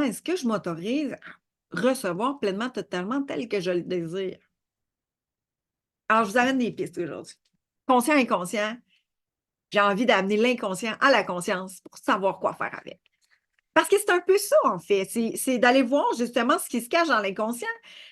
est-ce que je m'autorise à recevoir pleinement, totalement, tel que je le désire? Alors, je vous amène des pistes aujourd'hui. Conscient, inconscient, j'ai envie d'amener l'inconscient à la conscience pour savoir quoi faire avec. Parce que c'est un peu ça, en fait. C'est d'aller voir justement ce qui se cache dans l'inconscient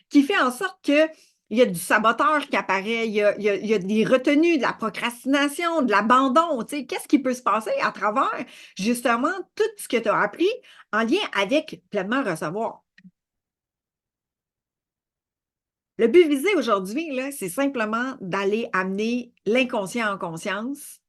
qui fait en sorte que il y a du saboteur qui apparaît, il y a des retenues, de la procrastination, de l'abandon. Tu sais, qu'est-ce qui peut se passer à travers justement tout ce que tu as appris en lien avec pleinement recevoir? Le but visé aujourd'hui, là, c'est simplement d'aller amener l'inconscient en conscience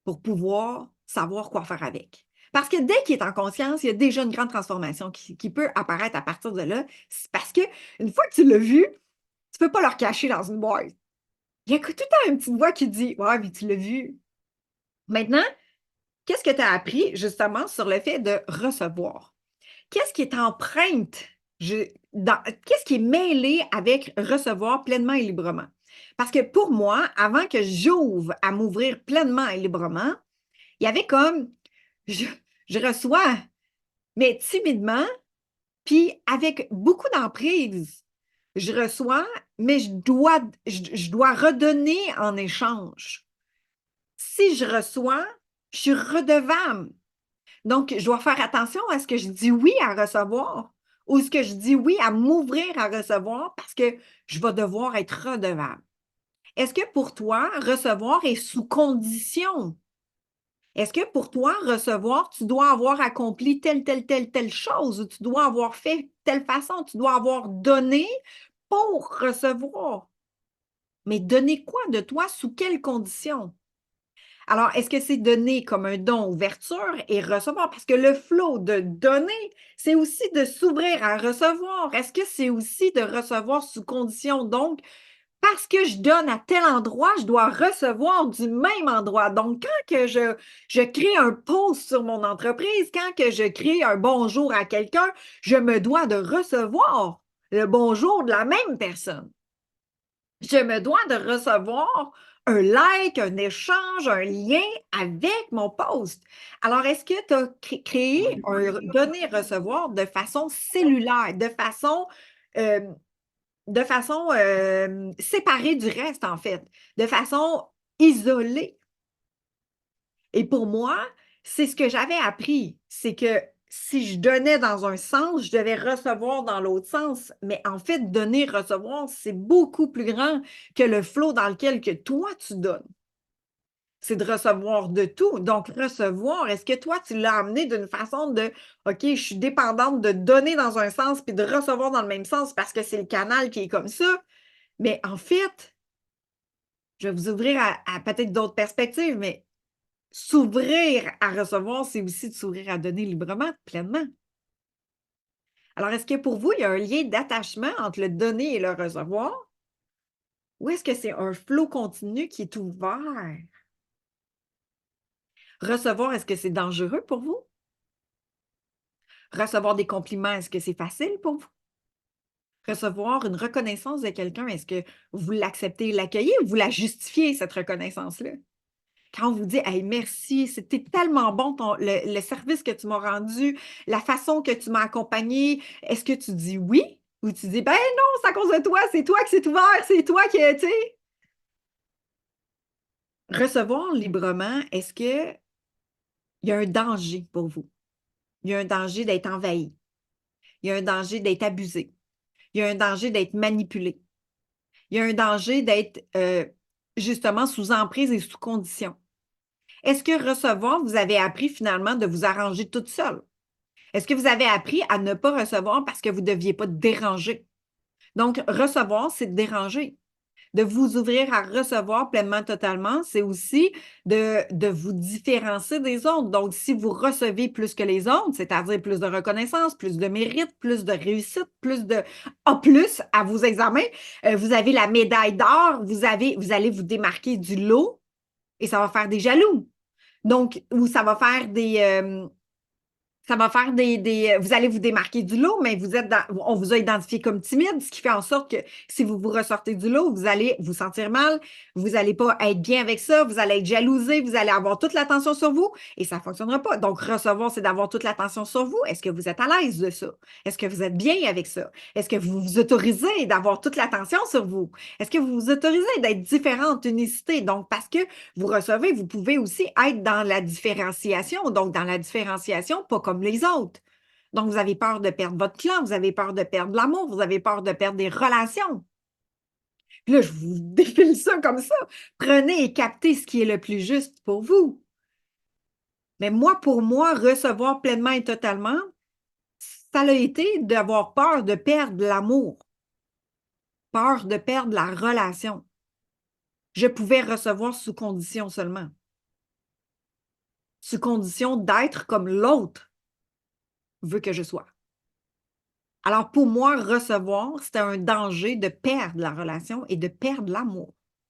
pour pouvoir savoir quoi faire avec. Parce que dès qu'il est en conscience, il y a déjà une grande transformation qui peut apparaître à partir de là. C'est parce qu'une fois que tu l'as vu, tu ne peux pas le recacher dans une boîte. Il y a tout le temps une petite voix qui dit: Ouais, mais tu l'as vu. Maintenant, qu'est-ce que tu as appris justement sur le fait de recevoir? Qu'est-ce qui est empreinte, qu'est-ce qui est mêlé avec recevoir pleinement et librement? Parce que pour moi, avant que j'ouvre à m'ouvrir pleinement et librement, il y avait comme, je, je reçois, mais timidement, puis avec beaucoup d'emprise. Je reçois, mais je dois redonner en échange. Si je reçois, je suis redevable. Donc, je dois faire attention à ce que je dis oui à recevoir ou ce que je dis oui à m'ouvrir à recevoir parce que je vais devoir être redevable. Est-ce que pour toi, recevoir est sous condition? Est-ce que pour toi, recevoir, tu dois avoir accompli telle chose ou tu dois avoir fait telle façon, tu dois avoir donné pour recevoir? Mais donner quoi de toi, sous quelles conditions? Alors, est-ce que c'est donner comme un don, ouverture et recevoir? Parce que le flow de donner, c'est aussi de s'ouvrir à recevoir. Est-ce que c'est aussi de recevoir sous condition? Donc, parce que je donne à tel endroit, je dois recevoir du même endroit. Donc, quand que je crée un post sur mon entreprise, quand que je crée un bonjour à quelqu'un, je me dois de recevoir le bonjour de la même personne. Je me dois de recevoir un like, un échange, un lien avec mon post. Alors, est-ce que tu as créé un donner-recevoir de façon cellulaire, euh, de façon séparée du reste, en fait, de façon isolée? Et pour moi, c'est ce que j'avais appris, c'est que si je donnais dans un sens, je devais recevoir dans l'autre sens. Mais en fait, donner, recevoir, c'est beaucoup plus grand que le flot dans lequel que toi, tu donnes. C'est de recevoir de tout. Donc, recevoir, est-ce que toi, tu l'as amené d'une façon de, OK, je suis dépendante de donner dans un sens puis de recevoir dans le même sens parce que c'est le canal qui est comme ça. Mais en fait, je vais vous ouvrir à peut-être d'autres perspectives, mais s'ouvrir à recevoir, c'est aussi de s'ouvrir à donner librement, pleinement. Alors, est-ce que pour vous, il y a un lien d'attachement entre le donner et le recevoir? Ou est-ce que c'est un flot continu qui est ouvert? Recevoir, est-ce que c'est dangereux pour vous? Recevoir des compliments, est-ce que c'est facile pour vous? Recevoir une reconnaissance de quelqu'un, est-ce que vous l'acceptez, l'accueillez ou vous la justifiez, cette reconnaissance-là? Quand on vous dit: «Hey, merci, c'était tellement bon le service que tu m'as rendu, la façon que tu m'as accompagné», est-ce que tu dis oui ou tu dis: «Ben non, c'est à cause de toi, c'est toi qui s'est ouvert, c'est toi qui» tu sais? Recevoir librement, est-ce qu'il y a un danger pour vous? Il y a un danger d'être envahi, il y a un danger d'être abusé, il y a un danger d'être manipulé, il y a un danger d'être, justement sous emprise et sous condition. Est-ce que recevoir, vous avez appris finalement de vous arranger toute seule? Est-ce que vous avez appris à ne pas recevoir parce que vous ne deviez pas déranger? Donc, recevoir, c'est de déranger. De vous ouvrir à recevoir pleinement, totalement, c'est aussi de vous différencier des autres. Donc, si vous recevez plus que les autres, c'est-à-dire plus de reconnaissance, plus de mérite, plus de réussite, plus de A plus à vos examens, vous avez la médaille d'or, vous allez vous démarquer du lot et ça va faire des jaloux. Donc, ou ça va faire Ça va faire vous allez vous démarquer du lot, mais on vous a identifié comme timide, ce qui fait en sorte que si vous vous ressortez du lot, vous allez vous sentir mal, vous n'allez pas être bien avec ça, vous allez être jalousé, vous allez avoir toute l'attention sur vous et ça ne fonctionnera pas. Donc, recevoir, c'est d'avoir toute l'attention sur vous. Est-ce que vous êtes à l'aise de ça? Est-ce que vous êtes bien avec ça? Est-ce que vous vous autorisez d'avoir toute l'attention sur vous? Est-ce que vous vous autorisez d'être différente, unicité? Donc, parce que vous recevez, vous pouvez aussi être dans la différenciation. Donc, dans la différenciation, pas comme les autres. Donc, vous avez peur de perdre votre clan, vous avez peur de perdre l'amour, vous avez peur de perdre des relations. Puis là, je vous défile ça comme ça. Prenez et captez ce qui est le plus juste pour vous. Mais moi, pour moi, recevoir pleinement et totalement, ça a été d'avoir peur de perdre l'amour, peur de perdre la relation. Je pouvais recevoir sous condition seulement. Sous condition d'être comme l'autre veut que je sois. Alors, pour moi, recevoir, c'était un danger de perdre la relation et de perdre l'amour.